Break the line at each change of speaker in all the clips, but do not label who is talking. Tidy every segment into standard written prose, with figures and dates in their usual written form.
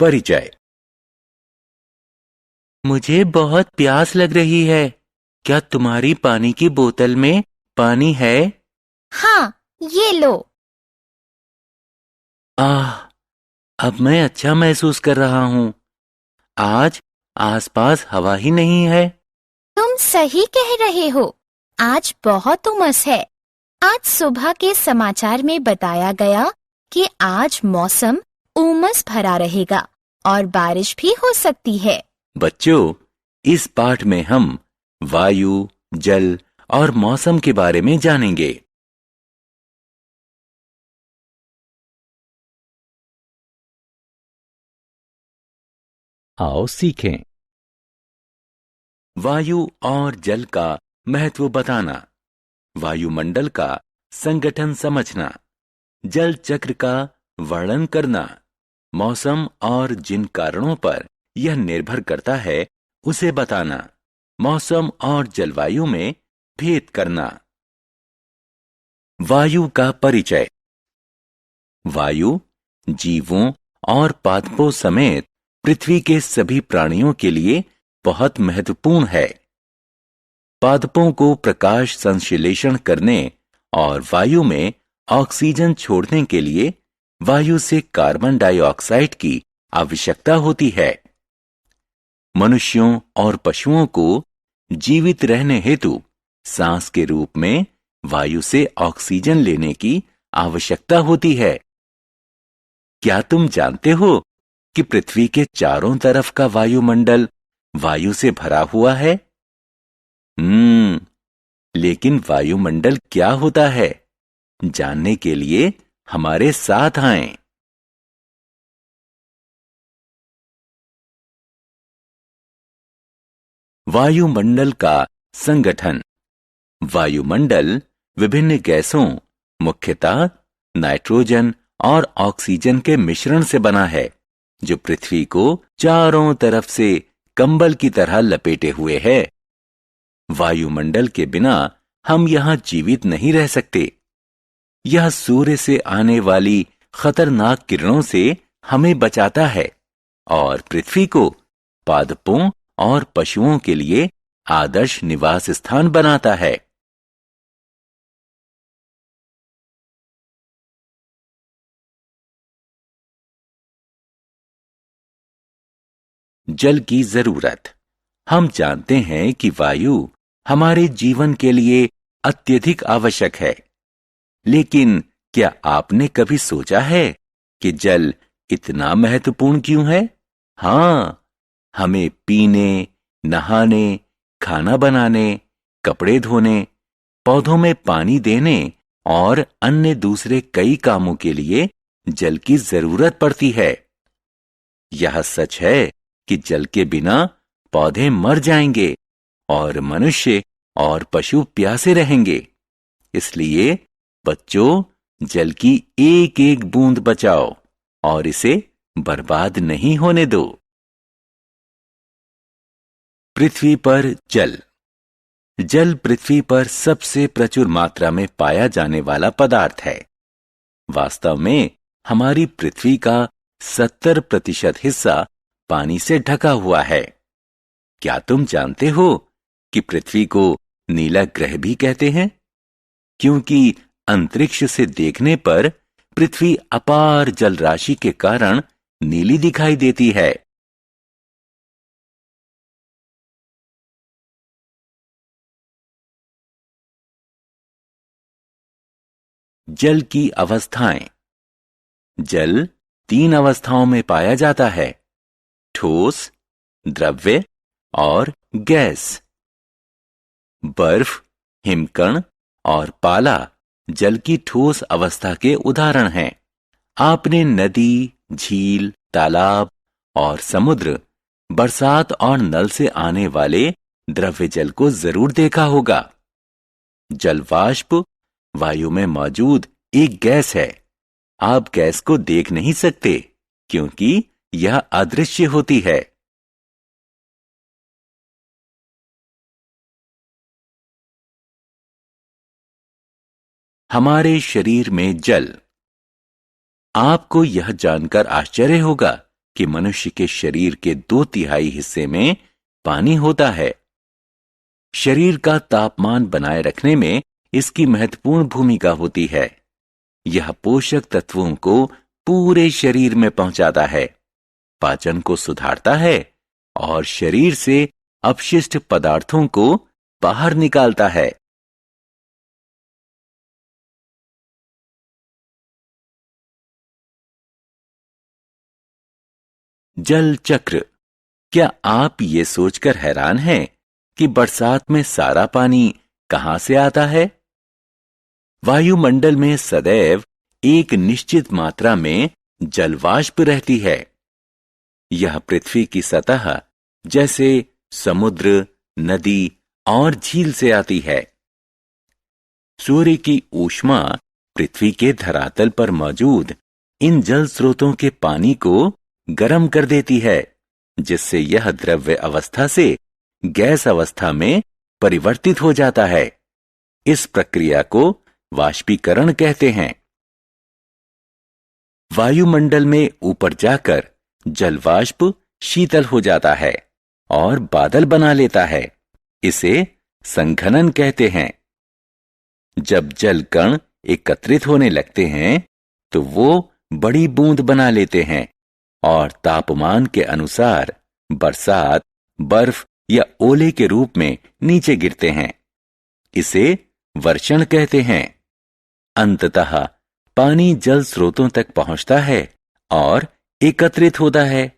परिचय। मुझे बहुत प्यास लग रही है। क्या तुम्हारी पानी की बोतल में पानी है?
हाँ, ये लो।
आह, अब मैं अच्छा महसूस कर रहा हूँ। आज आसपास हवा ही नहीं है।
तुम सही कह रहे हो। आज बहुत उमस है। आज सुबह के समाचार में बताया गया कि आज मौसम उमस भरा रहेगा और बारिश भी हो सकती है।
बच्चों, इस पाठ में हम वायु, जल और मौसम के बारे में जानेंगे। आओ सीखें। वायु और जल का महत्व बताना, वायुमंडल का संगठन समझना, जल चक्र का वर्णन करना, मौसम और जिन कारणों पर यह निर्भर करता है उसे बताना, मौसम और जलवायु में भेद करना। वायु का परिचय। वायु जीवों और पादपों समेत पृथ्वी के सभी प्राणियों के लिए बहुत महत्वपूर्ण है। पादपों को प्रकाश संश्लेषण करने और वायु में ऑक्सीजन छोड़ने के लिए वायु से कार्बन डाइऑक्साइड की आवश्यकता होती है। मनुष्यों और पशुओं को जीवित रहने हेतु सांस के रूप में वायु से ऑक्सीजन लेने की आवश्यकता होती है। क्या तुम जानते हो कि पृथ्वी के चारों तरफ का वायुमंडल वायु से भरा हुआ है? लेकिन वायुमंडल क्या होता है, जानने के लिए हमारे साथ आएं। वायुमंडल का संगठन। वायुमंडल विभिन्न गैसों, मुख्यतः नाइट्रोजन और ऑक्सीजन के मिश्रण से बना है, जो पृथ्वी को चारों तरफ से कंबल की तरह लपेटे हुए है। वायुमंडल के बिना हम यहां जीवित नहीं रह सकते। यह सूर्य से आने वाली खतरनाक किरणों से हमें बचाता है और पृथ्वी को पादपों और पशुओं के लिए आदर्श निवास स्थान बनाता है। जल की जरूरत। हम जानते हैं कि वायु हमारे जीवन के लिए अत्यधिक आवश्यक है, लेकिन क्या आपने कभी सोचा है कि जल इतना महत्वपूर्ण क्यों है? हाँ, हमें पीने, नहाने, खाना बनाने, कपड़े धोने, पौधों में पानी देने और अन्य दूसरे कई कामों के लिए जल की जरूरत पड़ती है। यह सच है कि जल के बिना पौधे मर जाएंगे और मनुष्य और पशु प्यासे रहेंगे। इसलिए बच्चों, जल की एक एक बूंद बचाओ और इसे बर्बाद नहीं होने दो। पृथ्वी पर जल। जल पृथ्वी पर सबसे प्रचुर मात्रा में पाया जाने वाला पदार्थ है। वास्तव में हमारी पृथ्वी का 70% हिस्सा पानी से ढका हुआ है। क्या तुम जानते हो कि पृथ्वी को नीला ग्रह भी कहते हैं? क्योंकि अंतरिक्ष से देखने पर पृथ्वी अपार जल राशि के कारण नीली दिखाई देती है। जल की अवस्थाएं। जल 3 अवस्थाओं में पाया जाता है: ठोस, द्रव्य और गैस। बर्फ, हिमकण और पाला जल की ठोस अवस्था के उदाहरण हैं। आपने नदी, झील, तालाब और समुद्र, बरसात और नल से आने वाले द्रव्य जल को जरूर देखा होगा। जलवाष्प वायु में मौजूद एक गैस है। आप गैस को देख नहीं सकते क्योंकि यह अदृश्य होती है। हमारे शरीर में जल। आपको यह जानकर आश्चर्य होगा कि मनुष्य के शरीर के 2/3 हिस्से में पानी होता है। शरीर का तापमान बनाए रखने में इसकी महत्वपूर्ण भूमिका होती है। यह पोषक तत्वों को पूरे शरीर में पहुंचाता है, पाचन को सुधारता है और शरीर से अपशिष्ट पदार्थों को बाहर निकालता है। जल चक्र। क्या आप ये सोचकर हैरान हैं कि बरसात में सारा पानी कहां से आता है? वायुमंडल में सदैव एक निश्चित मात्रा में जलवाष्प रहती है। यह पृथ्वी की सतह जैसे समुद्र, नदी और झील से आती है। सूर्य की ऊष्मा पृथ्वी के धरातल पर मौजूद इन जल स्रोतों के पानी को गर्म कर देती है, जिससे यह द्रव्य अवस्था से गैस अवस्था में परिवर्तित हो जाता है। इस प्रक्रिया को वाष्पीकरण कहते हैं। वायुमंडल में ऊपर जाकर जलवाष्प शीतल हो जाता है और बादल बना लेता है। इसे संघनन कहते हैं। जब जल कण एकत्रित होने लगते हैं तो वो बड़ी बूंद बना लेते हैं और तापमान के अनुसार बरसात, बर्फ या ओले के रूप में नीचे गिरते हैं। इसे वर्षण कहते हैं। अंततः पानी जल स्रोतों तक पहुंचता है और एकत्रित होता है।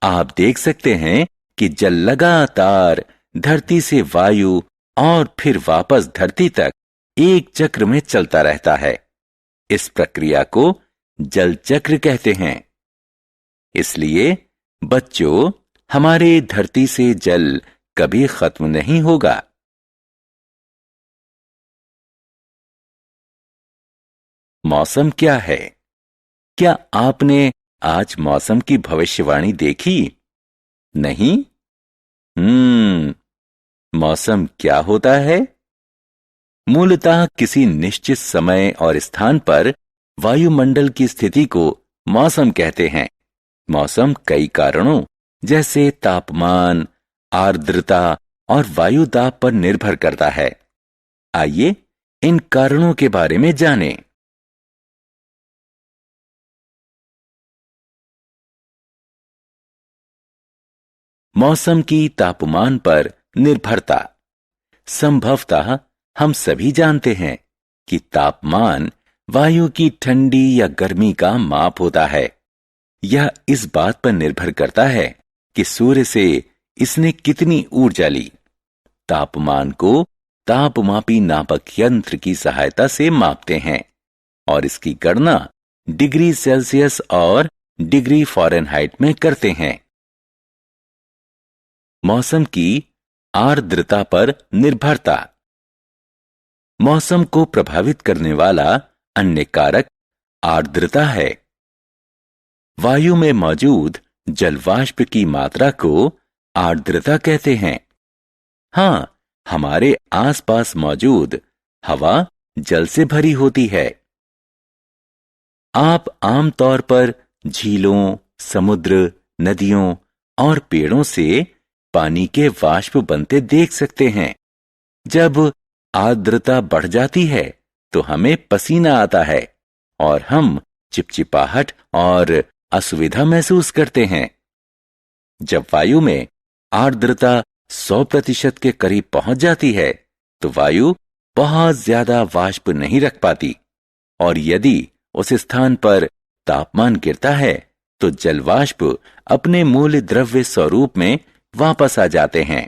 आप देख सकते हैं कि जल लगातार धरती से वायु और फिर वापस धरती तक एक चक्र में चलता रहता है। इस प्रक्रिया को जल चक्र कहते हैं। इसलिए बच्चों, हमारे धरती से जल कभी खत्म नहीं होगा। मौसम क्या है? क्या आपने आज मौसम की भविष्यवाणी देखी? नहीं? मौसम क्या होता है? मूलतः किसी निश्चित समय और स्थान पर वायुमंडल की स्थिति को मौसम कहते हैं। मौसम कई कारणों जैसे तापमान, आर्द्रता और वायु दाब पर निर्भर करता है। आइए इन कारणों के बारे में जानें। मौसम की तापमान पर निर्भरता। संभवतः हम सभी जानते हैं कि तापमान वायु की ठंडी या गर्मी का माप होता है। यह इस बात पर निर्भर करता है कि सूर्य से इसने कितनी ऊर्जा ली। तापमान को तापमापी नापक यंत्र की सहायता से मापते हैं और इसकी गणना डिग्री सेल्सियस और डिग्री फ़ारेनहाइट में करते हैं। मौसम की आर्द्रता पर निर्भरता। मौसम को प्रभावित करने वाला अन्य कारक आर्द्रता है। वायु में मौजूद जलवाष्प की मात्रा को आर्द्रता कहते हैं। हां, हमारे आसपास मौजूद हवा जल से भरी होती है। आप आमतौर पर झीलों, समुद्र, नदियों और पेड़ों से पानी के वाष्प बनते देख सकते हैं। जब आर्द्रता बढ़ जाती है तो हमें पसीना आता है और हम चिपचिपाहट और असुविधा महसूस करते हैं। जब वायु में आर्द्रता 100% के करीब पहुंच जाती है तो वायु बहुत ज्यादा वाष्प नहीं रख पाती और यदि उस स्थान पर तापमान गिरता है तो जलवाष्प अपने मूल द्रव्य स्वरूप में वापस आ जाते हैं।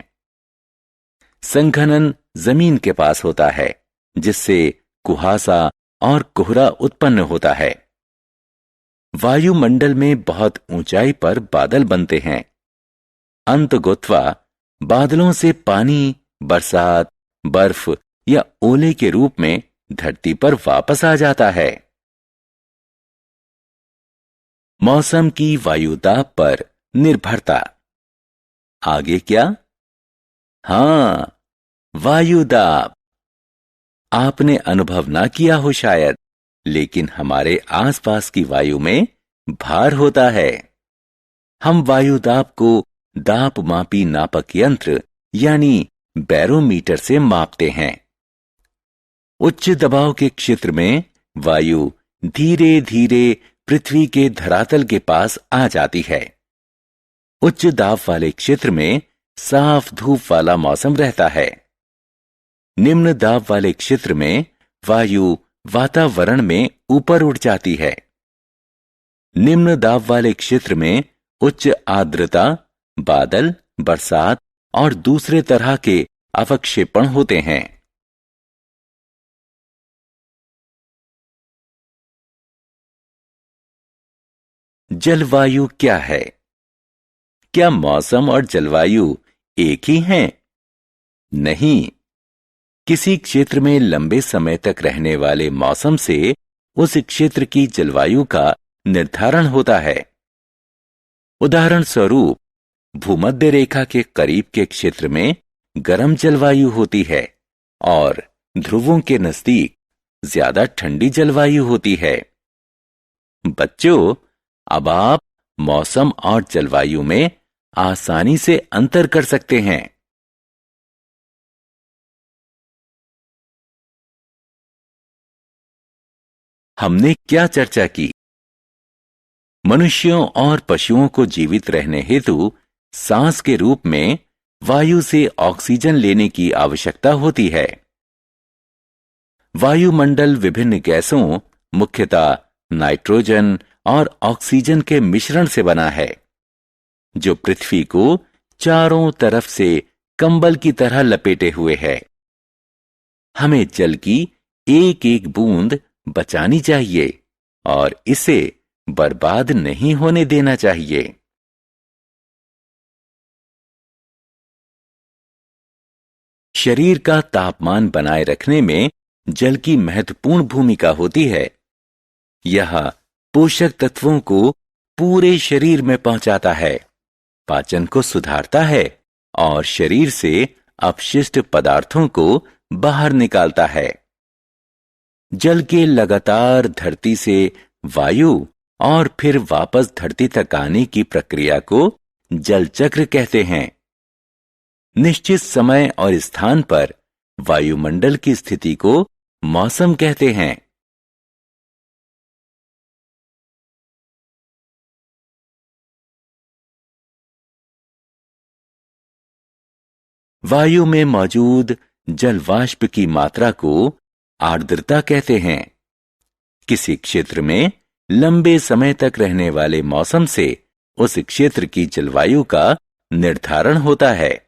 संघनन जमीन के पास होता है, जिससे कुहासा और कोहरा उत्पन्न होता है। वायुमंडल में बहुत ऊंचाई पर बादल बनते हैं। अंततः बादलों से पानी बरसात, बर्फ या ओले के रूप में धरती पर वापस आ जाता है। मौसम की वायुदाब पर निर्भरता। आगे क्या? हां, वायुदाब। आपने अनुभव ना किया हो शायद, लेकिन हमारे आसपास की वायु में भार होता है। हम वायु दाब को दाब मापी नापक यंत्र यानी बैरोमीटर से मापते हैं। उच्च दबाव के क्षेत्र में वायु धीरे धीरे पृथ्वी के धरातल के पास आ जाती है। उच्च दाब वाले क्षेत्र में साफ धूप वाला मौसम रहता है। निम्न दाब वाले क्षेत्र में वायु वातावरण में ऊपर उठ जाती है। निम्न दाब वाले क्षेत्र में उच्च आर्द्रता, बादल, बरसात और दूसरे तरह के अवक्षेपण होते हैं। जलवायु क्या है? क्या मौसम और जलवायु एक ही हैं? नहीं। किसी क्षेत्र में लंबे समय तक रहने वाले मौसम से उस क्षेत्र की जलवायु का निर्धारण होता है। उदाहरण स्वरूप, भूमध्य रेखा के करीब के क्षेत्र में गर्म जलवायु होती है और ध्रुवों के नजदीक ज्यादा ठंडी जलवायु होती है। बच्चों, अब आप मौसम और जलवायु में आसानी से अंतर कर सकते हैं। हमने क्या चर्चा की? मनुष्यों और पशुओं को जीवित रहने हेतु सांस के रूप में वायु से ऑक्सीजन लेने की आवश्यकता होती है। वायुमंडल विभिन्न गैसों, मुख्यतः नाइट्रोजन और ऑक्सीजन के मिश्रण से बना है, जो पृथ्वी को चारों तरफ से कंबल की तरह लपेटे हुए है। हमें जल की एक एक बूंद बचानी चाहिए और इसे बर्बाद नहीं होने देना चाहिए। शरीर का तापमान बनाए रखने में जल की महत्वपूर्ण भूमिका होती है। यह पोषक तत्वों को पूरे शरीर में पहुंचाता है, पाचन को सुधारता है और शरीर से अपशिष्ट पदार्थों को बाहर निकालता है। जल के लगातार धरती से वायु और फिर वापस धरती तक आने की प्रक्रिया को जल चक्र कहते हैं। निश्चित समय और स्थान पर वायुमंडल की स्थिति को मौसम कहते हैं। वायु में मौजूद जल वाष्प की मात्रा को आर्द्रता कहते हैं। किसी क्षेत्र में लंबे समय तक रहने वाले मौसम से उस क्षेत्र की जलवायु का निर्धारण होता है।